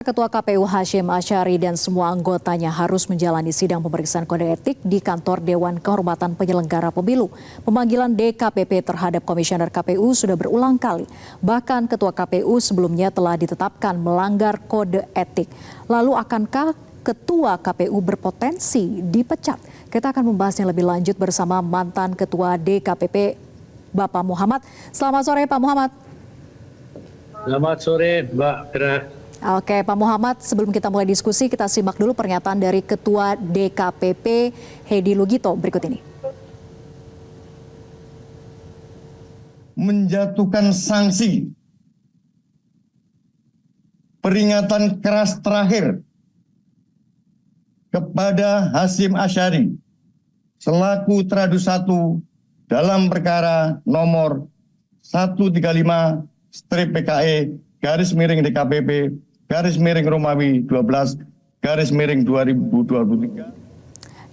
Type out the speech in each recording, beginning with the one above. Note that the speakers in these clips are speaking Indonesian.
Ketua KPU Hashim Asyari dan semua anggotanya harus menjalani sidang pemeriksaan kode etik di kantor Dewan Kehormatan Penyelenggara Pemilu. Pemanggilan DKPP terhadap Komisioner KPU sudah berulang kali. Bahkan Ketua KPU sebelumnya telah ditetapkan melanggar kode etik. Lalu akankah Ketua KPU berpotensi dipecat? Kita akan membahasnya lebih lanjut bersama mantan Ketua DKPP Bapak Muhammad. Selamat sore Pak Muhammad. Selamat sore Mbak Fira. Oke Pak Muhammad, sebelum kita mulai diskusi, kita simak dulu pernyataan dari Ketua DKPP Hedi Lugito berikut ini. Menjatuhkan sanksi peringatan keras terakhir kepada Hashim Asyari selaku Teradu 1 dalam perkara nomor 135/PKE/DKPP Romawi 12/2023.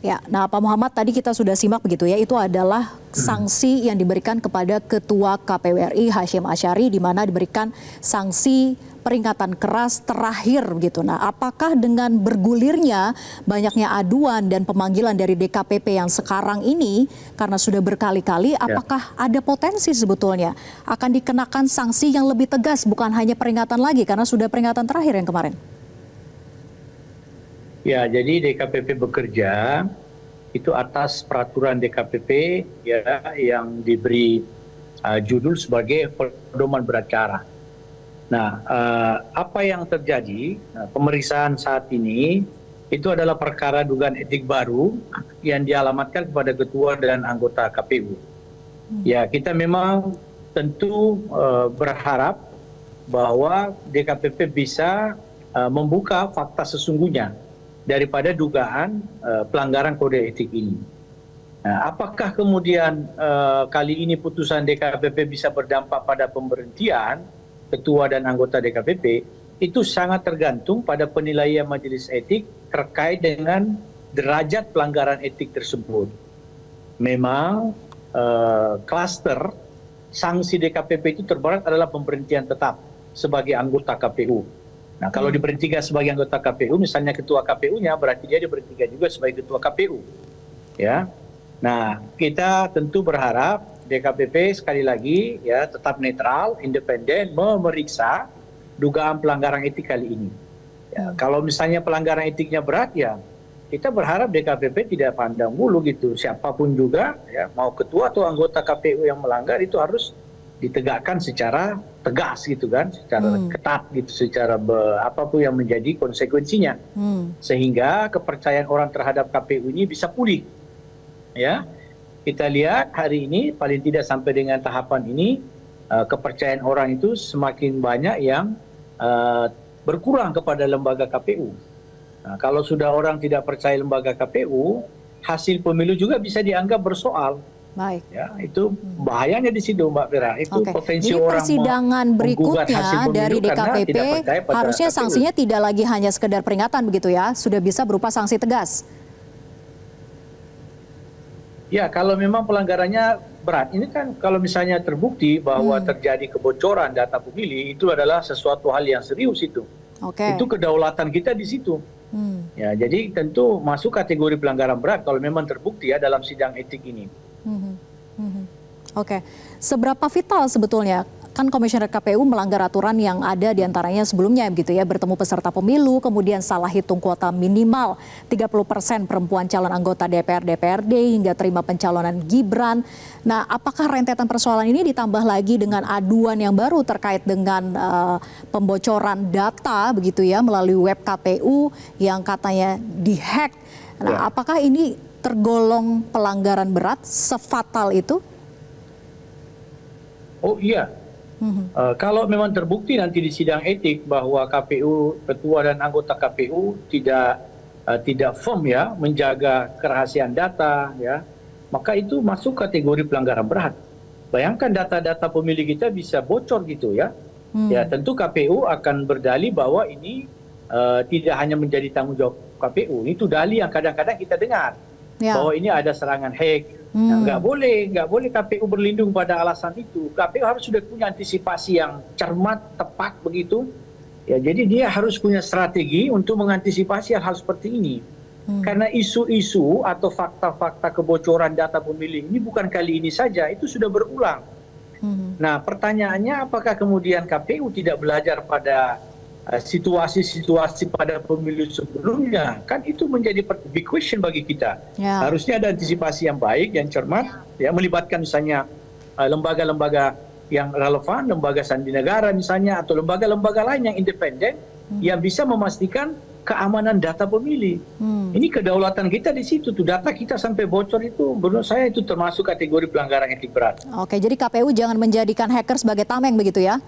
Ya, nah Pak Muhammad tadi kita sudah simak begitu ya, itu adalah sanksi yang diberikan kepada Ketua KPU RI Hashim Asyari di mana diberikan sanksi peringatan keras terakhir begitu. Nah, apakah dengan bergulirnya banyaknya aduan dan pemanggilan dari DKPP yang sekarang ini karena sudah berkali-kali, apakah ada potensi sebetulnya akan dikenakan sanksi yang lebih tegas bukan hanya peringatan lagi karena sudah peringatan terakhir yang kemarin? Ya, jadi DKPP bekerja itu atas peraturan DKPP ya yang diberi judul sebagai pedoman beracara. Nah, apa yang terjadi pemeriksaan saat ini itu adalah perkara dugaan etik baru yang dialamatkan kepada ketua dan anggota KPU. Ya, kita memang tentu berharap bahwa DKPP bisa membuka fakta sesungguhnya daripada dugaan pelanggaran kode etik ini. Nah, apakah kemudian kali ini putusan DKPP bisa berdampak pada pemberhentian ketua dan anggota DKPP, itu sangat tergantung pada penilaian majelis etik terkait dengan derajat pelanggaran etik tersebut. Memang klaster sanksi DKPP itu terberat adalah pemberhentian tetap sebagai anggota KPU. Nah, kalau diberhentikan sebagai anggota KPU, misalnya ketua KPU-nya, berarti dia diberhentikan juga sebagai ketua KPU. Ya. Nah, kita tentu berharap DKPP sekali lagi ya tetap netral, independen, memeriksa dugaan pelanggaran etik kali ini. Ya, kalau misalnya pelanggaran etiknya berat ya kita berharap DKPP tidak pandang bulu gitu. Siapapun juga ya mau ketua atau anggota KPU yang melanggar itu harus ditegakkan secara tegas gitu kan, secara ketat gitu, secara apapun yang menjadi konsekuensinya. Sehingga kepercayaan orang terhadap KPU ini bisa pulih. Ya. Kita lihat hari ini paling tidak sampai dengan tahapan ini kepercayaan orang itu semakin banyak yang berkurang kepada lembaga KPU. Nah, kalau sudah orang tidak percaya lembaga KPU, hasil pemilu juga bisa dianggap bersoal. Baik. Ya, itu bahayanya di situ Mbak Fira. Itu potensi jadi orang persidangan berikutnya dari DKPP harusnya KPU. sanksinya tidak lagi hanya sekedar peringatan begitu ya, sudah bisa berupa sanksi tegas. Ya, kalau memang pelanggarannya berat, ini kan kalau misalnya terbukti bahwa terjadi kebocoran data pemilih, itu adalah sesuatu hal yang serius itu. Itu kedaulatan kita di situ. Ya, jadi tentu masuk kategori pelanggaran berat kalau memang terbukti ya dalam sidang etik ini. Oke, seberapa vital sebetulnya? Kan Komisioner KPU melanggar aturan yang ada diantaranya sebelumnya begitu ya, bertemu peserta pemilu, kemudian salah hitung kuota minimal 30% perempuan calon anggota DPR, DPRD hingga terima pencalonan Gibran. Nah, apakah rentetan persoalan ini ditambah lagi dengan aduan yang baru terkait dengan pembocoran data begitu ya melalui web KPU yang katanya dihack. Nah, apakah ini tergolong pelanggaran berat, sefatal itu? Oh iya. Kalau memang terbukti nanti di sidang etik bahwa KPU, ketua dan anggota KPU tidak firm ya menjaga kerahasiaan data ya, maka itu masuk kategori pelanggaran berat. Bayangkan data-data pemilih kita bisa bocor gitu ya. Ya tentu KPU akan berdalih bahwa ini tidak hanya menjadi tanggung jawab KPU, itu dalih yang kadang-kadang kita dengar bahwa ini ada serangan hack. Nah, nggak boleh KPU berlindung pada alasan itu. KPU harus sudah punya antisipasi yang cermat, tepat begitu. Ya, jadi dia harus punya strategi untuk mengantisipasi hal-hal seperti ini. Karena isu-isu atau fakta-fakta kebocoran data pemilih ini bukan kali ini saja, itu sudah berulang. Nah, pertanyaannya apakah kemudian KPU tidak belajar pada situasi-situasi pada pemilu sebelumnya? Kan itu menjadi big question bagi kita. Ya. Harusnya ada antisipasi yang baik, yang cermat, ya, melibatkan misalnya lembaga-lembaga yang relevan, lembaga sandi negara misalnya, atau lembaga-lembaga lain yang independen yang bisa memastikan keamanan data pemilih. Ini kedaulatan kita di situ tuh, data kita sampai bocor itu menurut saya itu termasuk kategori pelanggaran etik berat. Oke, jadi KPU jangan menjadikan hacker sebagai tameng begitu ya?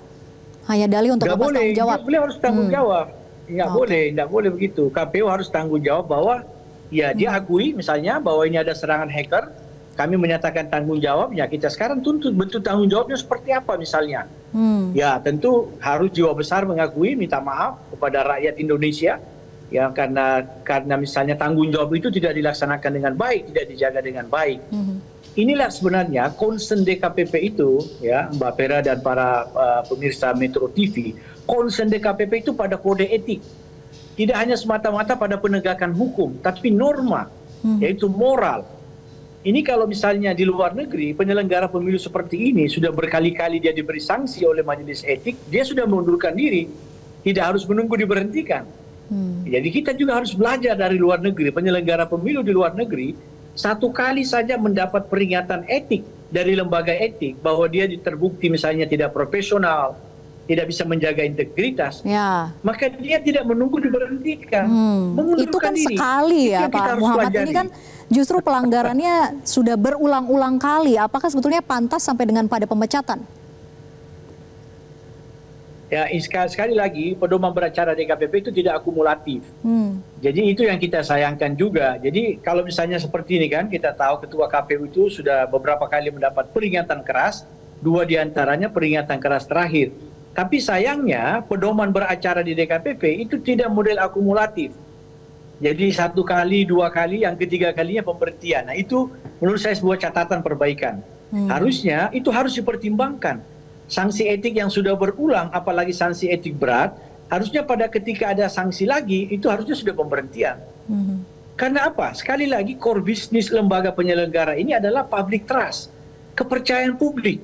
Hanya dalih untuk lepas tanggung jawab. Beliau harus tanggung jawab. Nggak boleh begitu. KPU harus tanggung jawab bahwa ya dia akui misalnya bahwa ini ada serangan hacker, kami menyatakan tanggung jawab, ya kita sekarang tuntut bentuk tanggung jawabnya seperti apa misalnya. Ya tentu harus jiwa besar mengakui, minta maaf kepada rakyat Indonesia, ya karena misalnya tanggung jawab itu tidak dilaksanakan dengan baik, tidak dijaga dengan baik. Inilah sebenarnya concern DKPP itu, ya Mbak Pera dan para pemirsa Metro TV, concern DKPP itu pada kode etik. Tidak hanya semata-mata pada penegakan hukum, tapi norma, yaitu moral. Ini kalau misalnya di luar negeri, penyelenggara pemilu seperti ini sudah berkali-kali dia diberi sanksi oleh majelis etik, dia sudah mengundurkan diri, tidak harus menunggu diberhentikan. Jadi kita juga harus belajar dari luar negeri, penyelenggara pemilu di luar negeri, satu kali saja mendapat peringatan etik dari lembaga etik, bahwa dia terbukti misalnya tidak profesional, tidak bisa menjaga integritas, maka dia tidak menunggu diberhentikan. Itu kan diri. Sekali ya Pak Muhammad, ini kan justru pelanggarannya sudah berulang-ulang kali. Apakah sebetulnya pantas sampai dengan pada pemecatan? Ya, sekali lagi pedoman beracara DKPP itu tidak akumulatif. Jadi itu yang kita sayangkan juga. Jadi kalau misalnya seperti ini kan, kita tahu Ketua KPU itu sudah beberapa kali mendapat peringatan keras, 2 diantaranya peringatan keras terakhir. Tapi sayangnya pedoman beracara di DKPP itu tidak model akumulatif. Jadi 1 kali, 2 kali, yang ketiga kalinya pemberhentian. Nah itu menurut saya sebuah catatan perbaikan. Harusnya itu harus dipertimbangkan. Sanksi etik yang sudah berulang, apalagi sanksi etik berat, harusnya pada ketika ada sanksi lagi, itu harusnya sudah pemberhentian. Karena apa? Sekali lagi, core bisnis lembaga penyelenggara ini adalah public trust, kepercayaan publik.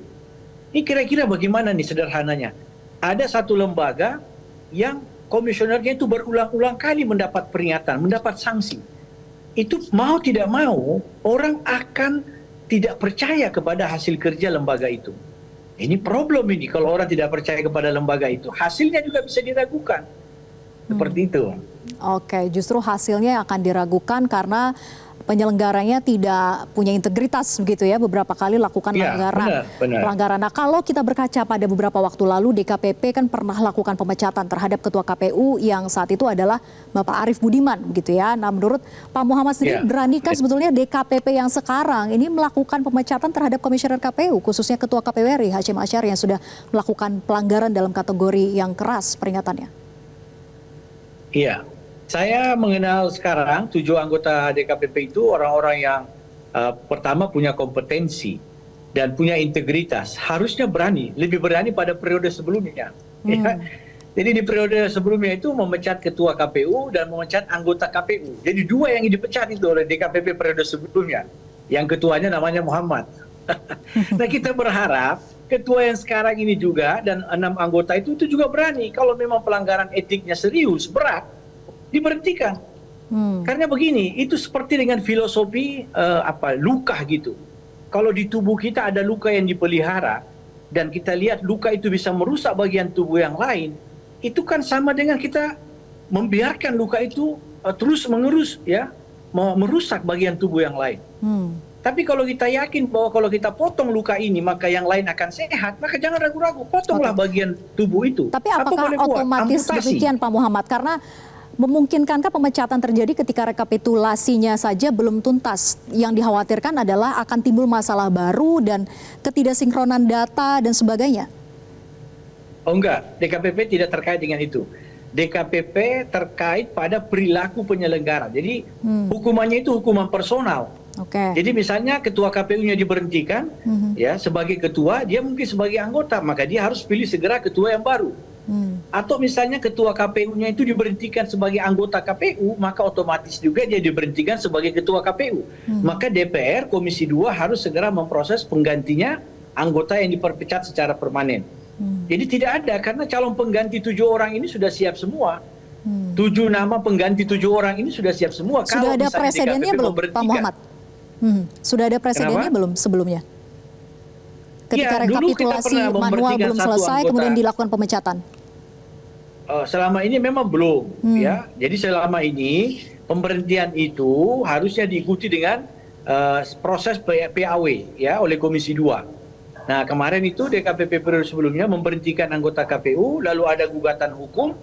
Ini kira-kira bagaimana nih sederhananya? Ada satu lembaga yang komisionernya itu berulang-ulang kali mendapat peringatan, mendapat sanksi. Itu mau tidak mau, orang akan tidak percaya kepada hasil kerja lembaga itu. Ini problem ini, kalau orang tidak percaya kepada lembaga itu, hasilnya juga bisa diragukan. Seperti itu. Oke, justru hasilnya akan diragukan karena penyelenggaranya tidak punya integritas begitu ya, beberapa kali lakukan pelanggaran. Nah, kalau kita berkaca pada beberapa waktu lalu, DKPP kan pernah lakukan pemecatan terhadap Ketua KPU yang saat itu adalah Bapak Arief Budiman begitu ya. Nah, menurut Pak Muhammad sendiri, beranikah sebetulnya DKPP yang sekarang ini melakukan pemecatan terhadap Komisioner KPU, khususnya Ketua KPU RI Hasyim Asyari yang sudah melakukan pelanggaran dalam kategori yang keras peringatannya? Iya. Saya mengenal sekarang 7 anggota DKPP itu orang-orang yang pertama punya kompetensi dan punya integritas. Harusnya berani, lebih berani pada periode sebelumnya. Ya. Jadi di periode sebelumnya itu memecat Ketua KPU dan memecat anggota KPU. Jadi 2 yang dipecat itu oleh DKPP periode sebelumnya. Yang ketuanya namanya Muhammad. Nah kita berharap ketua yang sekarang ini juga dan 6 anggota itu juga berani. Kalau memang pelanggaran etiknya serius, berat, diberhentikan. Karena begini, itu seperti dengan filosofi luka gitu. Kalau di tubuh kita ada luka yang dipelihara dan kita lihat luka itu bisa merusak bagian tubuh yang lain, itu kan sama dengan kita membiarkan luka itu terus mengerus ya, merusak bagian tubuh yang lain. Tapi kalau kita yakin bahwa kalau kita potong luka ini maka yang lain akan sehat, maka jangan ragu-ragu, potonglah bagian tubuh itu. Tapi apakah otomatis demikian Pak Muhammad? Karena memungkinkankah pemecatan terjadi ketika rekapitulasinya saja belum tuntas? Yang dikhawatirkan adalah akan timbul masalah baru dan ketidaksinkronan data dan sebagainya. Oh enggak, DKPP tidak terkait dengan itu. DKPP terkait pada perilaku penyelenggara. Jadi hukumannya itu hukuman personal. Jadi misalnya ketua KPU-nya diberhentikan, ya sebagai ketua, dia mungkin sebagai anggota, maka dia harus pilih segera ketua yang baru. Atau misalnya ketua KPU-nya itu diberhentikan sebagai anggota KPU, maka otomatis juga dia diberhentikan sebagai ketua KPU. Maka DPR Komisi 2 harus segera memproses penggantinya anggota yang diperpecat secara permanen. Jadi tidak ada, karena calon pengganti 7 orang ini sudah siap semua. 7 nama pengganti 7 orang ini sudah siap semua. Sudah ada presidennya belum, Pak Muhammad? Sudah ada presidennya belum sebelumnya? Ketika rekapitulasi manual belum selesai, kemudian dilakukan pemecatan. Selama ini memang belum, ya. Jadi selama ini pemberhentian itu harusnya diikuti dengan proses PAW, ya, oleh Komisi 2. Nah, kemarin itu DKPP periode sebelumnya memberhentikan anggota KPU, lalu ada gugatan hukum,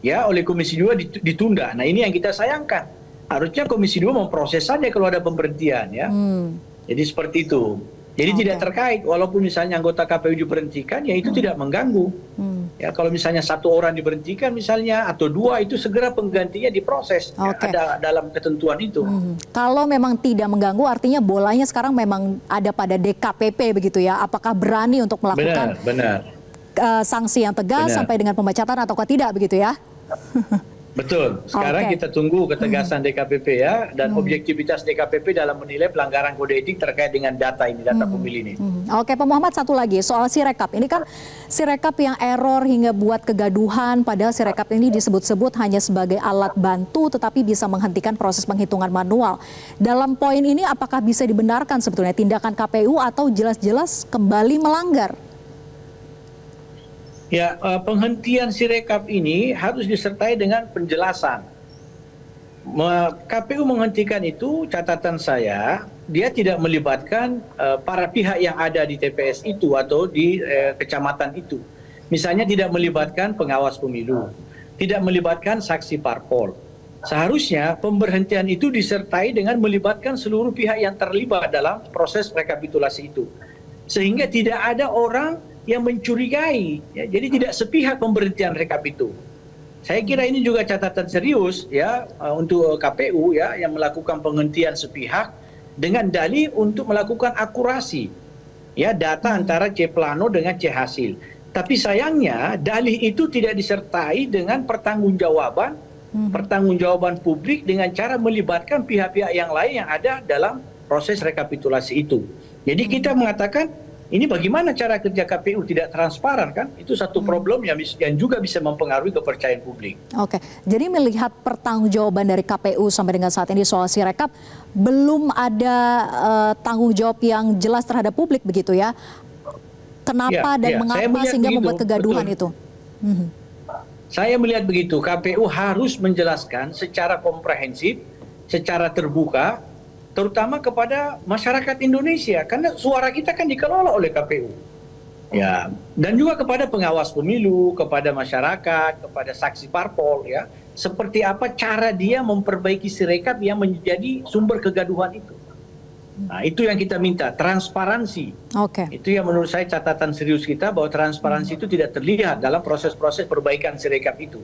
ya, oleh Komisi 2 ditunda. Nah, ini yang kita sayangkan. Harusnya Komisi 2 memproses saja kalau ada pemberhentian, ya. Jadi seperti itu. Jadi tidak terkait, walaupun misalnya anggota KPU diberhentikan, ya itu tidak mengganggu. Ya, kalau misalnya 1 orang diberhentikan misalnya, atau 2, itu segera penggantinya diproses. Ya, ada dalam ketentuan itu. Kalau memang tidak mengganggu, artinya bolanya sekarang memang ada pada DKPP begitu ya. Apakah berani untuk melakukan sanksi yang tegas sampai dengan pemecatan ataukah tidak begitu ya? Betul. Sekarang kita tunggu ketegasan DKPP ya, dan objektivitas DKPP dalam menilai pelanggaran kode etik terkait dengan data ini, data pemilih ini. Oke, Pak Muhammad, satu lagi soal Sirekap. Ini kan Sirekap yang error hingga buat kegaduhan, padahal Sirekap ini disebut-sebut hanya sebagai alat bantu tetapi bisa menghentikan proses penghitungan manual. Dalam poin ini apakah bisa dibenarkan sebetulnya tindakan KPU atau jelas-jelas kembali melanggar? Ya, penghentian Sirekap ini harus disertai dengan penjelasan. KPU menghentikan itu, catatan saya, dia tidak melibatkan para pihak yang ada di TPS itu atau di kecamatan itu. Misalnya tidak melibatkan pengawas pemilu, tidak melibatkan saksi parpol. Seharusnya pemberhentian itu disertai dengan melibatkan seluruh pihak yang terlibat dalam proses rekapitulasi itu. Sehingga tidak ada orang yang mencurigai, ya, jadi tidak sepihak pemberhentian rekap itu. Saya kira ini juga catatan serius ya untuk KPU ya, yang melakukan penghentian sepihak dengan dalih untuk melakukan akurasi ya data antara C plano dengan C hasil. Tapi sayangnya dalih itu tidak disertai dengan pertanggungjawaban publik dengan cara melibatkan pihak-pihak yang lain yang ada dalam proses rekapitulasi itu. Jadi kita mengatakan ini bagaimana cara kerja KPU tidak transparan, kan? Itu satu problem yang juga bisa mempengaruhi kepercayaan publik. Oke, jadi melihat pertanggungjawaban dari KPU sampai dengan saat ini soal Sirekap, belum ada tanggung jawab yang jelas terhadap publik begitu ya? Kenapa dan mengapa sehingga membuat kegaduhan itu? Saya melihat begitu, KPU harus menjelaskan secara komprehensif, secara terbuka, terutama kepada masyarakat Indonesia, karena suara kita kan dikelola oleh KPU. Ya, dan juga kepada pengawas pemilu, kepada masyarakat, kepada saksi parpol ya, seperti apa cara dia memperbaiki Sirekap yang menjadi sumber kegaduhan itu. Nah, itu yang kita minta, transparansi. Itu yang menurut saya catatan serius kita, bahwa transparansi itu tidak terlihat dalam proses-proses perbaikan Sirekap itu.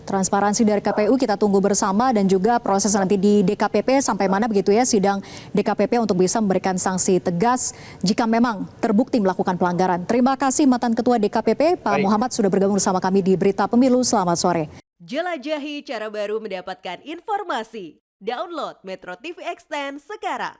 Transparansi dari KPU kita tunggu bersama, dan juga proses nanti di DKPP sampai mana begitu ya, sidang DKPP untuk bisa memberikan sanksi tegas jika memang terbukti melakukan pelanggaran. Terima kasih mantan Ketua DKPP Pak Muhammad sudah bergabung bersama kami di Berita Pemilu. Selamat sore. Jelajahi cara baru mendapatkan informasi. Download Metro TV Extend sekarang.